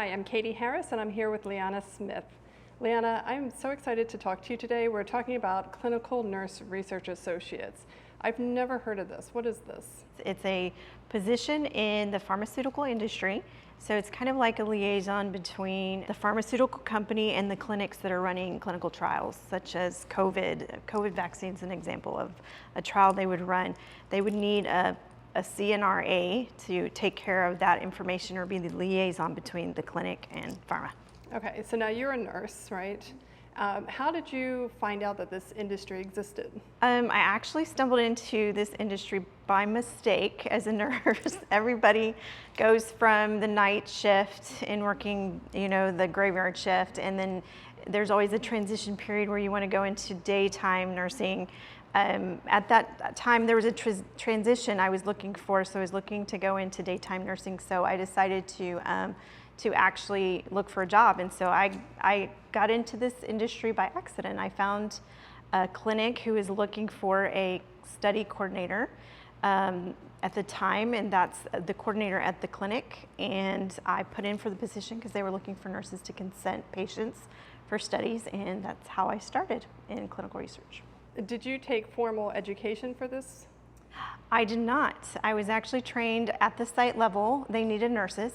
Hi, I'm Catie Harris, and I'm here with Leanna Smith. Leanna, I'm so excited to talk to you today. We're talking about Clinical Nurse Research Associates. I've never heard of this. What is this? It's a position in the pharmaceutical industry. So it's kind of like a liaison between the pharmaceutical company and the clinics that are running clinical trials, such as COVID. COVID vaccine is an example of a trial they would run. They would need a CNRA to take care of that information or be the liaison between the clinic and pharma. Okay, so now you're a nurse, right? How did you find out that this industry existed? I actually stumbled into this industry by mistake as a nurse. Everybody goes from the night shift and working, the graveyard shift, and then there's always a transition period where you want to go into daytime nursing. At that time, there was a transition I was looking for, so I was looking to go into daytime nursing. So I decided to actually look for a job, and so I got into this industry by accident. I found a clinic who was looking for a study coordinator at the time, and that's the coordinator at the clinic. And I put in for the position because they were looking for nurses to consent patients for studies, and that's how I started in clinical research. Did you take formal education for this? I did not. I was actually trained at the site level. They needed nurses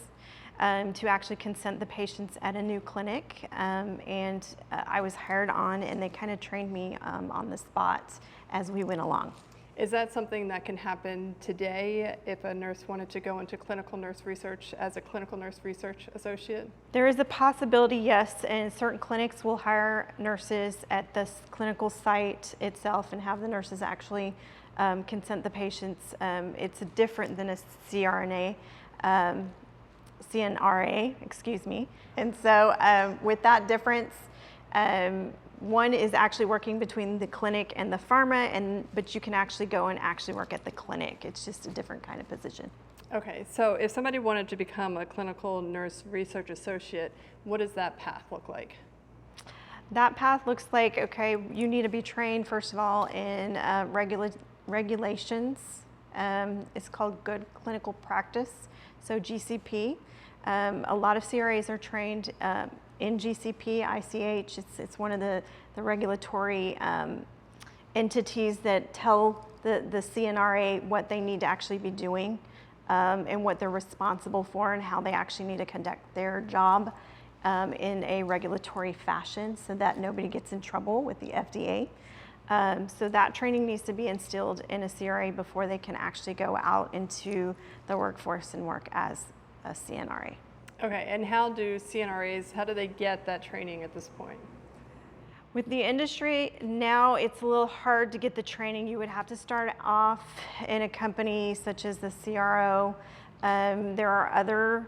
to actually consent the patients at a new clinic, and I was hired on, and they kind of trained me on the spot as we went along. Is that something that can happen today if a nurse wanted to go into clinical nurse research as a clinical nurse research associate? There is a possibility, yes, and certain clinics will hire nurses at the clinical site itself and have the nurses actually consent the patients. It's different than a CNRA, excuse me. And so with that difference, one is actually working between the clinic and the pharma, but you can actually go and actually work at the clinic. It's just a different kind of position. Okay, so if somebody wanted to become a clinical nurse research associate, what does that path look like? That path looks like, okay, you need to be trained, first of all, in regulations. It's called good clinical practice, so GCP. A lot of CRAs are trained in GCP, ICH. It's one of the regulatory entities that tell the CNRA what they need to actually be doing and what they're responsible for and how they actually need to conduct their job in a regulatory fashion so that nobody gets in trouble with the FDA. So that training needs to be instilled in a CRA before they can actually go out into the workforce and work as a CNRA. Okay, and how do CNRAs, how do they get that training at this point? With the industry now, it's a little hard to get the training. You would have to start off in a company such as the CRO. There are other,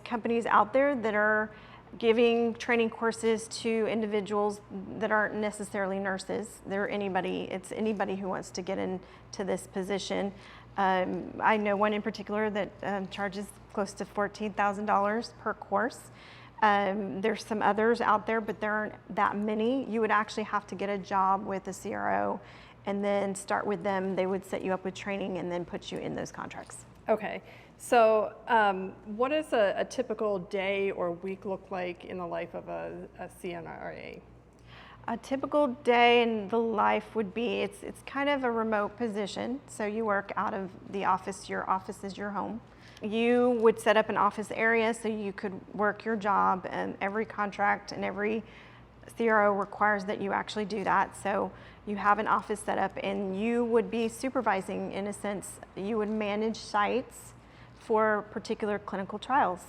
companies out there that are giving training courses to individuals that aren't necessarily nurses. It's anybody who wants to get into this position. I know one in particular that charges close to $14,000 per course. There's some others out there, but there aren't that many. You would actually have to get a job with a CRO and then start with them. They would set you up with training and then put you in those contracts. Okay, so what does a typical day or week look like in the life of a CNRA? A typical day in the life would be, it's kind of a remote position. So you work out of the office, your office is your home. You would set up an office area so you could work your job, and every contract and every CRO requires that you actually do that. So you have an office set up and you would be supervising, in a sense. You would manage sites for particular clinical trials.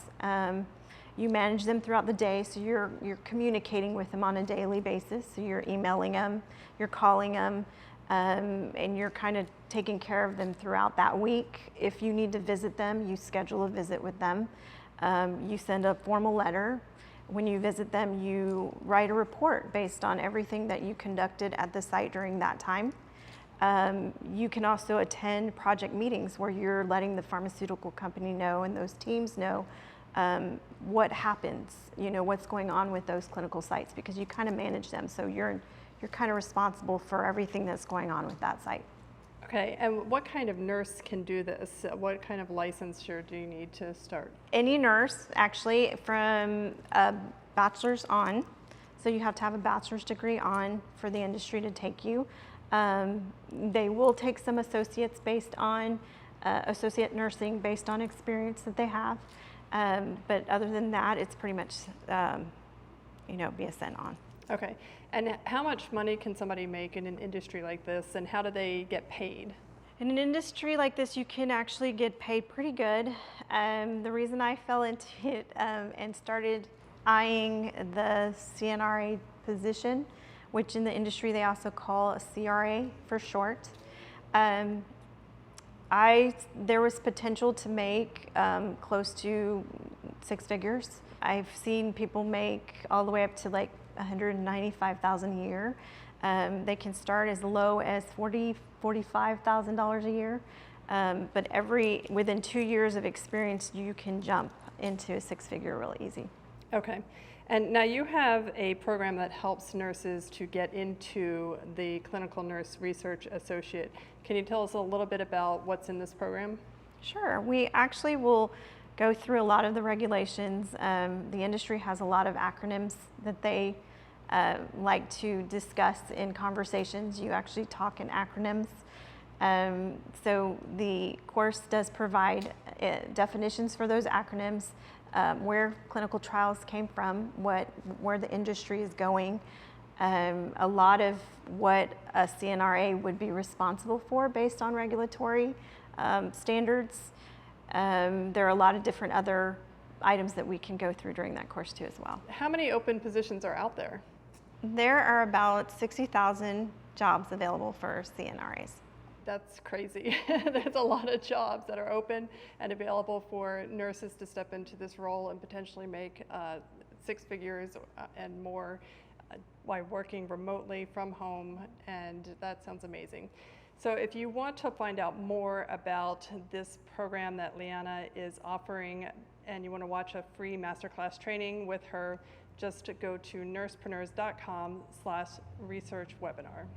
You manage them throughout the day, so you're communicating with them on a daily basis. So you're emailing them, you're calling them, and you're kind of taking care of them throughout that week. If you need to visit them, you schedule a visit with them. You send a formal letter. When you visit them, you write a report based on everything that you conducted at the site during that time. You can also attend project meetings where you're letting the pharmaceutical company know and those teams know what happens, what's going on with those clinical sites, because you kind of manage them. So you're kind of responsible for everything that's going on with that site. Okay, and what kind of nurse can do this? What kind of licensure do you need to start? Any nurse, actually, from a bachelor's on, so you have to have a bachelor's degree on for the industry to take you. They will take some associates based on, associate nursing based on experience that they have. But other than that, it's pretty much, BSN on. Okay, and how much money can somebody make in an industry like this, and how do they get paid? In an industry like this, you can actually get paid pretty good. The reason I fell into it and started eyeing the CNRA position, which in the industry they also call a CRA for short, there was potential to make close to 6 figures. I've seen people make all the way up to like $195,000 a year. They can start as low as $45,000 a year, but within 2 years of experience, you can jump into a 6-figure real easy. Okay, and now you have a program that helps nurses to get into the Clinical Nurse Research Associate. Can you tell us a little bit about what's in this program? Sure, we actually will go through a lot of the regulations. The industry has a lot of acronyms that they like to discuss in conversations. You actually talk in acronyms. So the course does provide definitions for those acronyms, where clinical trials came from, where the industry is going, a lot of what a CNRA would be responsible for based on regulatory standards. There are a lot of different other items that we can go through during that course too as well. How many open positions are out there? There are about 60,000 jobs available for CNRAs. That's crazy. There's a lot of jobs that are open and available for nurses to step into this role and potentially make 6 figures and more while working remotely from home, and that sounds amazing. So if you want to find out more about this program that Liana is offering and you want to watch a free masterclass training with her, just go to nursepreneurs.com/research webinar.